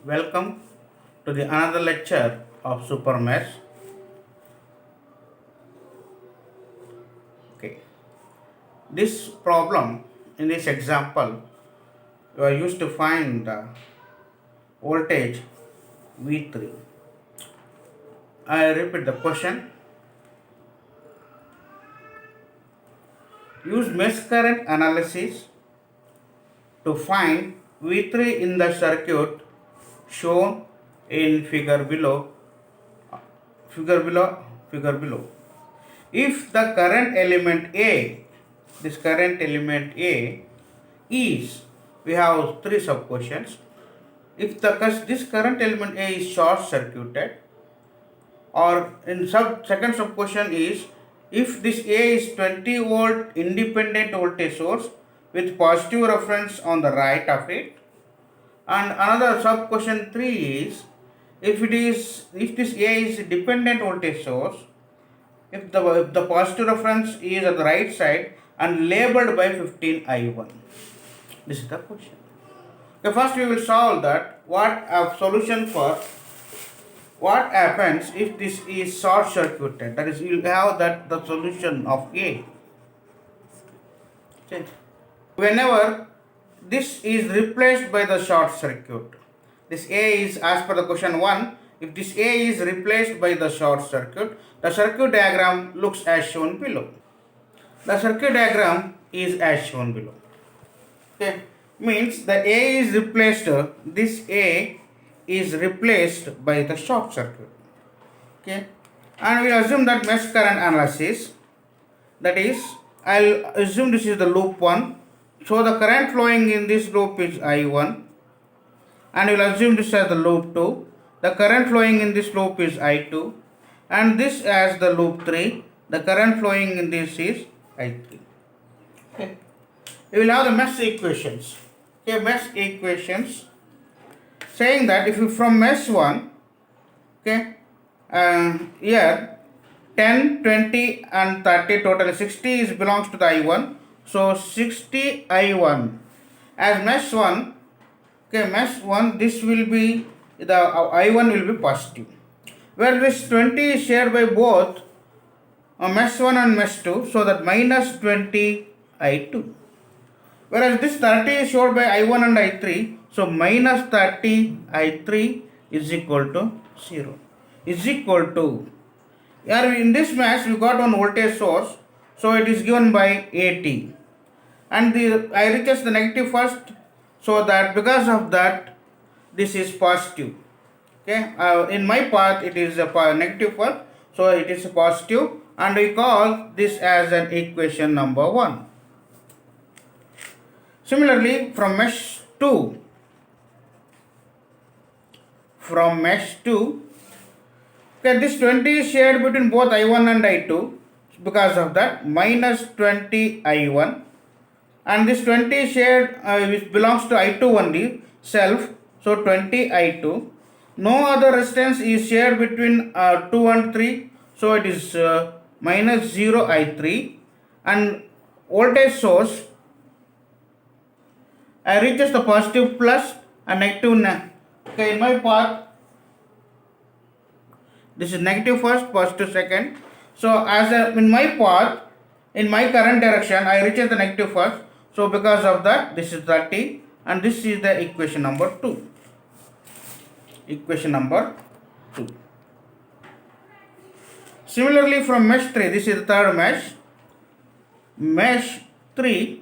Welcome to the another lecture of Super Mesh. Okay. This problem in this example, you are used to find the voltage V3. I repeat the question. Use mesh current analysis to find V3 in the circuit shown in figure below. Figure below. Figure below. If the current element A, this current element A is, we have three sub questions. If this current element A is short circuited, or in second sub question is, if this A is 20 volt independent voltage source with positive reference on the right of it, and another sub question 3 is, if this A is dependent voltage source, if the positive reference is at the right side and labeled by 15I1. This is the question. Okay, first we will solve that. What a solution for what happens if this is short circuited. That is, you will have that the solution of A. Okay. Whenever this is replaced by the short circuit, this A is, as per the question 1, if this A is replaced by the short circuit, the circuit diagram looks as shown below. The circuit diagram is as shown below. Okay, means the A is replaced, this A is replaced by the short circuit. Okay, and we assume that mesh current analysis, that is, I'll assume this is the loop 1. So the current flowing in this loop is I1, and we'll assume this as the loop 2. The current flowing in this loop is I2, and this as the loop 3. The current flowing in this is I3. Okay. We will have the mesh equations. Okay, mesh equations saying that if you from mesh 1, okay, here 10, 20 and 30, total 60 is belongs to the I1. So 60 I1 as mesh 1. Okay, mesh 1, this will be the I1 will be positive, where this 20 is shared by both mesh 1 and mesh 2, so that minus 20 I2. Whereas this 30 is shown by I1 and I3, so minus 30 I3 is equal to 0. Is equal to, here in this mesh we got one voltage source, so it is given by 80. And I reaches the negative first, so that because of that this is positive. Okay, in my path it is a negative first, so it is a positive, and we call this as an equation number 1. Similarly, from mesh 2, okay, this 20 is shared between both I1 and I2, because of that minus 20 I1, and this 20 is shared which belongs to I2 only self, so 20 I2. No other resistance is shared between 2 and 3, so it is minus 0 I3, and voltage source I reaches the positive plus and negative. Okay, in my path this is negative first, positive second. So in my path, in my current direction, I reaches the negative first. So because of that, this is 30, and this is the equation number 2. Equation number 2. Similarly, from mesh 3, this is the third mesh. Mesh 3,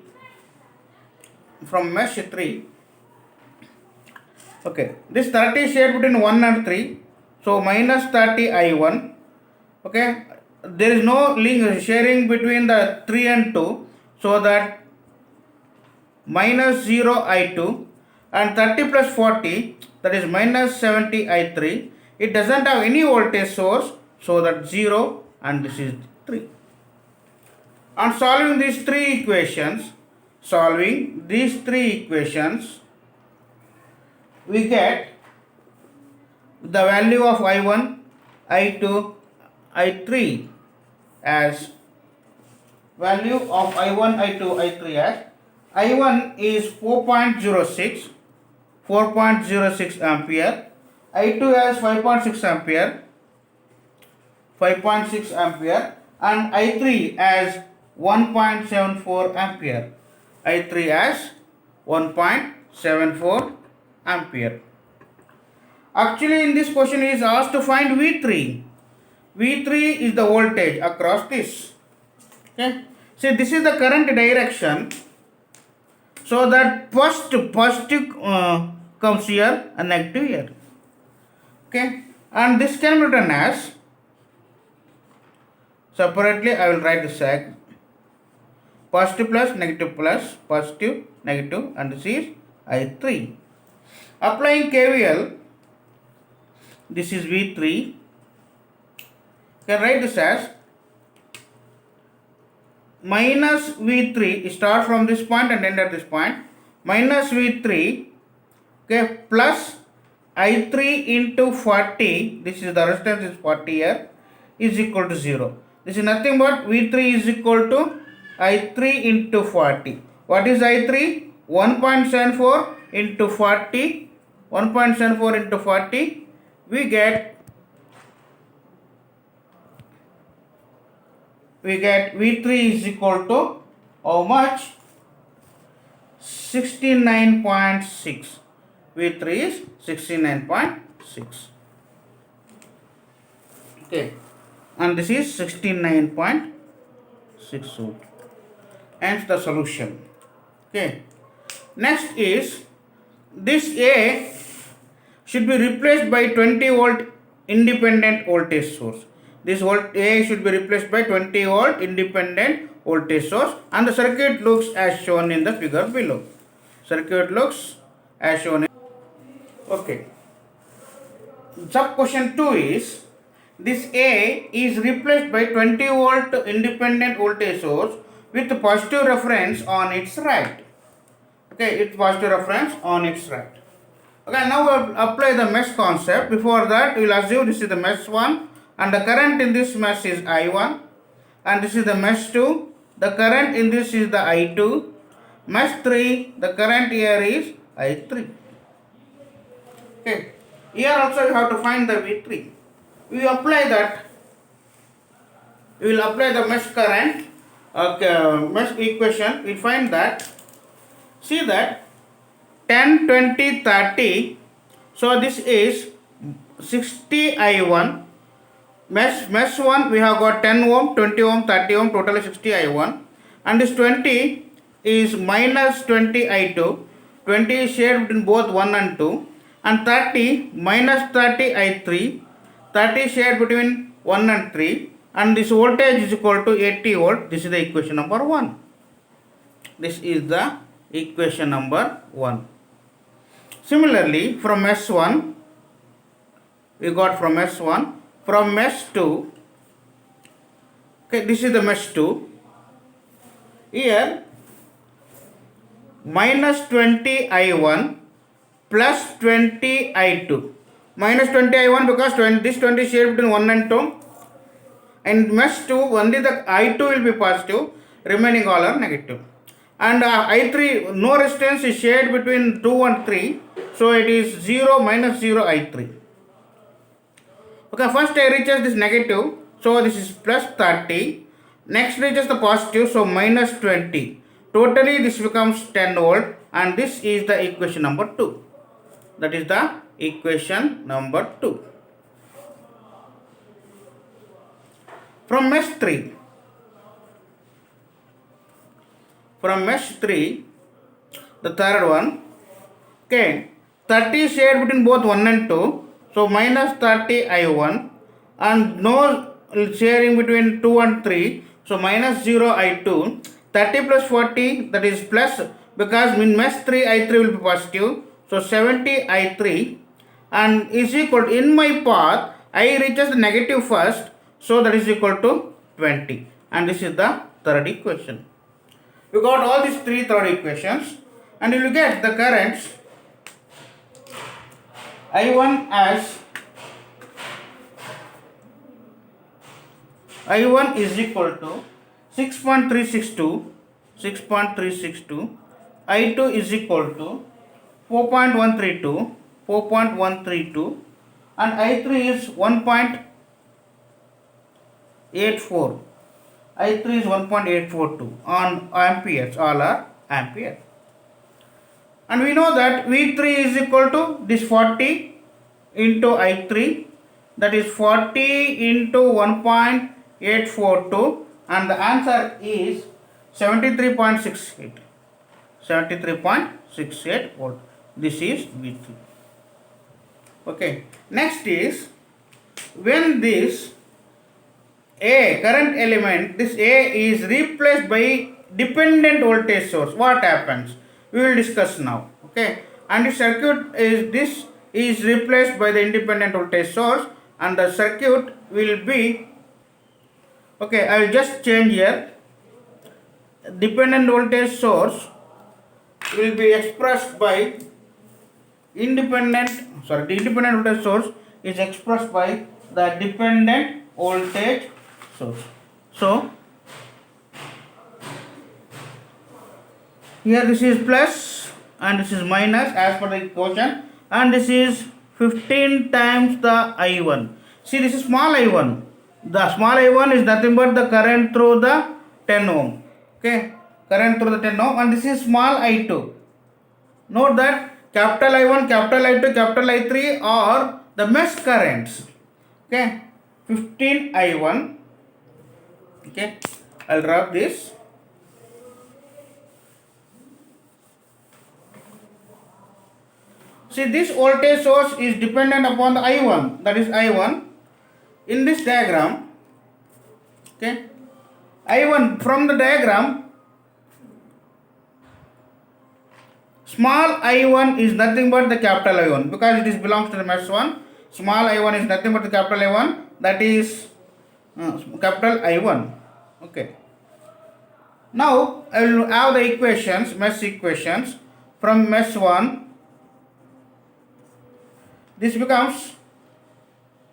from mesh 3, okay, this 30 is shared between 1 and 3, so minus 30 I1. Okay, there is no link sharing between the 3 and 2, so that minus 0 I2, and 30 plus 40, that is minus 70 I3. It doesn't have any voltage source, so that 0, and this is 3. On solving these three equations, we get the value of I1, I2, I3 as value of I1, I2, I3 as I1 is 4.06 4.06 ampere, I2 as 5.6 ampere, 5.6 ampere, and I3 as 1.74 ampere. I3 as 1.74 ampere. Actually, in this question is asked to find V3. V3 is the voltage across this. Okay. See, this is the current direction. So that first positive comes here and negative here. Okay. And this can be written as, separately I will write this as positive plus, positive, negative, and this is I3. Applying KVL, this is V3. You can write this as minus V3, start from this point and end at this point, minus V3, okay, plus I3 into 40, this is the resistance is 40 here, is equal to 0. This is nothing but V3 is equal to I3 into 40. What is I3? 1.74 into 40, 1.74 into 40, we get V3 is equal to how much? 69.6. V3 is 69.6. Okay, and this is 69.6 volt. Hence the solution. Okay, next is this A should be replaced by 20 volt independent voltage source. This volt A should be replaced by 20 volt independent voltage source, and the circuit looks as shown in the figure below. Circuit looks as shown. Okay. Sub question 2 is, this A is replaced by 20 volt independent voltage source with positive reference on its right. Okay, it's positive reference on its right. Okay, now we'll apply the mesh concept. Before that, we will assume this is the mesh 1 and the current in this mesh is I1, and this is the mesh 2. The current in this is the I2. Mesh 3, the current here is I3. Okay, here also you have to find the V3. We apply that. We will apply the mesh current, mesh equation. We find that. See that 10, 20, 30. So this is 60 I1. Mesh 1 we have got 10 ohm, 20 ohm, 30 ohm, totally 60 I1. And this 20 is minus 20 I2. 20 is shared between both 1 and 2. And 30 minus 30 I3. 30 shared between 1 and 3. And this voltage is equal to 80 volt. This is the equation number 1. This is the equation number 1. Similarly, from mesh 1, we got from mesh 1. From mesh 2, okay, this is the mesh 2. Here, minus 20 I1 plus 20 I2. Minus 20 I1 because this 20 is shared between 1 and 2. And mesh 2, only the I2 will be positive, remaining all are negative. And I3, no resistance is shared between 2 and 3. So it is 0 minus 0 I3. Okay, first I reaches this negative. So this is plus 30. Next reaches the positive. So minus 20. Totally this becomes 10 volt. And this is the equation number 2. That is the equation number 2. From mesh 3. From mesh 3, the third one. Okay, 30 shared between both 1 and 2. So minus 30 I1 and no sharing between 2 and 3. So minus 0 I2. 30 plus 40, that is plus, because in mesh 3 I3 will be positive. So 70 I3 and is equal to, in my path I reaches the negative first. So that is equal to 20. And this is the third equation. We got all these three third equations, and you will get the currents I1 as I1 is equal to 6.362, I2 is equal to 4.132 and I3 is 1.84. I3 is 1.842 on amperes, all are ampere. And we know that V3 is equal to this 40 into I3, that is 40 into 1.842, and the answer is 73.68. 73.68 volt. This is V3. Okay. Next is when this A current element, this A is replaced by dependent voltage source, what happens? We will discuss now. Okay. And the circuit is this is replaced by the independent voltage source, and the circuit will be, okay, I will just change here. Dependent voltage source will be expressed by the independent voltage source is expressed by the dependent voltage source. So here this is plus and this is minus as per the equation, and this is 15 times the I1. See, this is small I1. The small I1 is nothing but the current through the 10 ohm. Okay, current through the 10 ohm, and this is small I2. Note that capital I1, capital I2, capital I3 are the mesh currents. Okay, 15 I1. Okay, I'll drop this. See, this voltage source is dependent upon the I1, that is I1. In this diagram, okay, I1 from the diagram, small I1 is nothing but the capital I1 because it belongs to the mesh 1. Small I1 is nothing but the capital I1, that is capital I1. Okay. Now I will have the equations, mesh equations from mesh 1. This becomes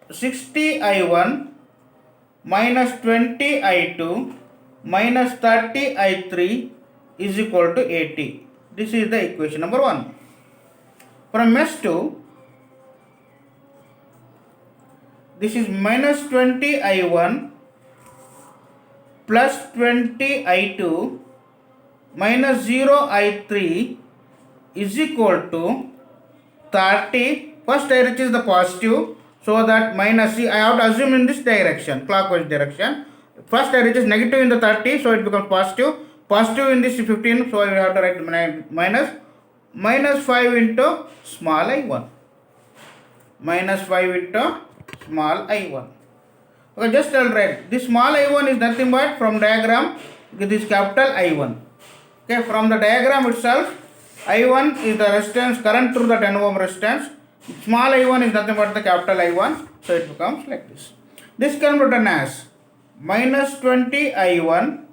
60 I1 minus 20 I2 minus 30 I3 is equal to 80. This is the equation number 1. From mesh 2, this is minus 20 I1 plus 20 I2 minus 0 I3 is equal to 30. First I reaches the positive, so that minus, see, I have to assume in this direction, clockwise direction. First I reaches negative in the 30, so it becomes positive. Positive in this 15, so I have to write minus 5 into small I1. Minus 5 into small I1. Okay, just I'll write. This small I1 is nothing but from diagram, this capital I1. Okay, from the diagram itself, I1 is the resistance, current through the 10 ohm resistance. Small I1 is nothing but the capital I1, so it becomes like this. This can be written as minus 20 I1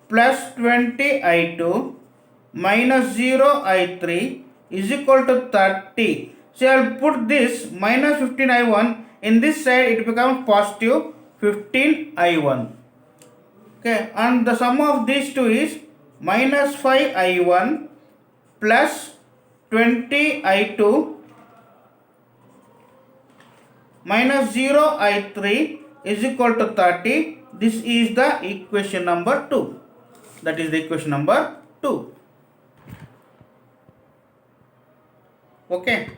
plus 20 I2 minus 0 I3 is equal to 30. So I will put this minus 15 I1 in this side, it becomes positive 15 I1. Okay, and the sum of these two is minus 5 I1 plus 20 I2 minus 0 I3 is equal to 30. This is the equation number 2. That is the equation number 2. Okay.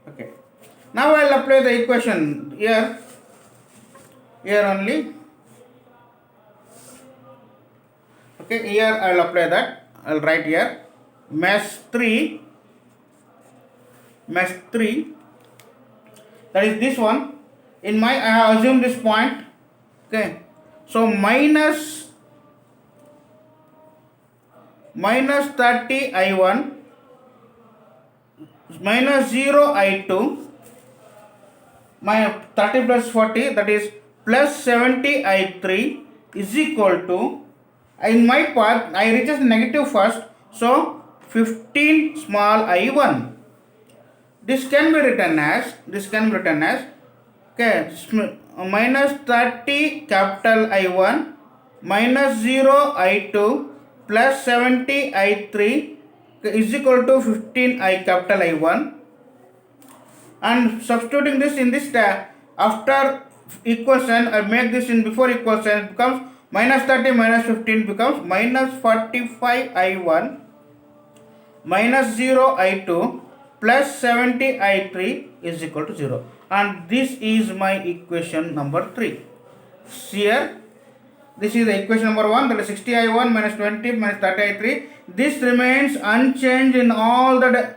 Okay. Now I will apply the equation here only. Okay, here I will apply that. I will write here mesh 3, that is this one. In my, I have assumed this point. Okay, so minus 30 I1 minus 0 I2 minus 30 plus 40, that is plus 70 I3 is equal to, in my part I reaches negative first, so 15 small I1. This can be written as okay, minus 30 capital I1 minus 0 I2 plus 70 I3. is equal to 15I capital I1, and substituting this in this after equation, I make this in before equation, it becomes minus 30 minus 15 becomes minus 45 I1 minus 0 I2 plus 70 I3 is equal to 0, and this is my equation number 3. Here this is the equation number 1, that is 60 I1 minus 20 minus 30 I3. This remains unchanged in all the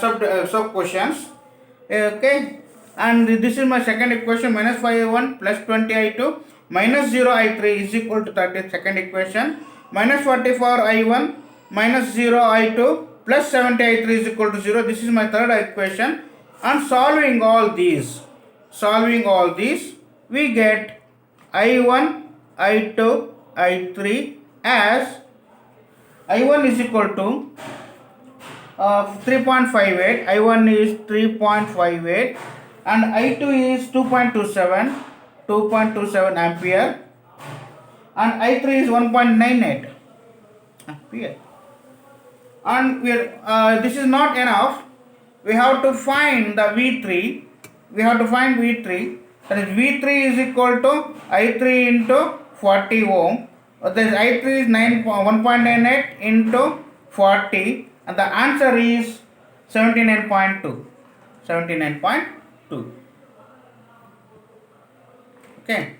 sub questions. Okay, and this is my second equation, minus 5 I1 plus 20 I2 minus 0 I3 is equal to 30. Second equation, minus 44 I1 minus 0 I2 plus 70 I3 is equal to 0. This is my third equation. And solving all these, we get I1, I2, I3 as I1 is equal to 3.58, I1 is 3.58, and I2 is 2.27 ampere, and I3 is 1.98 ampere. And this is not enough. We have to find the V3. That is V3 is equal to I3 into 40 ohm. That is I3 is 1.98 into 40, and the answer is 79.2. Okay.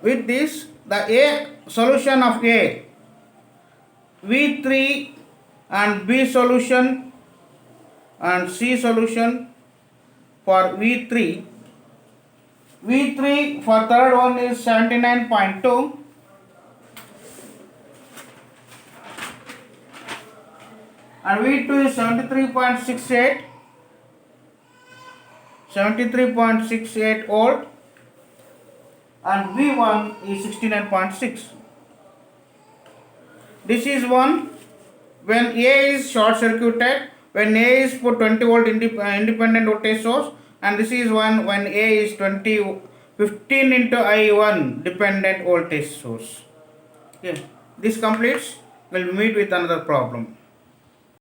With this, the A solution of A, V3 and B solution and C solution for V3 for third one is 79.2, and V2 is 73.68 volt, and V1 is 69.6. This is one when A is short circuited, when A is put 20 volt independent voltage source, and this is one when A is 15 into I1 dependent voltage source. Okay, this completes. We'll meet with another problem.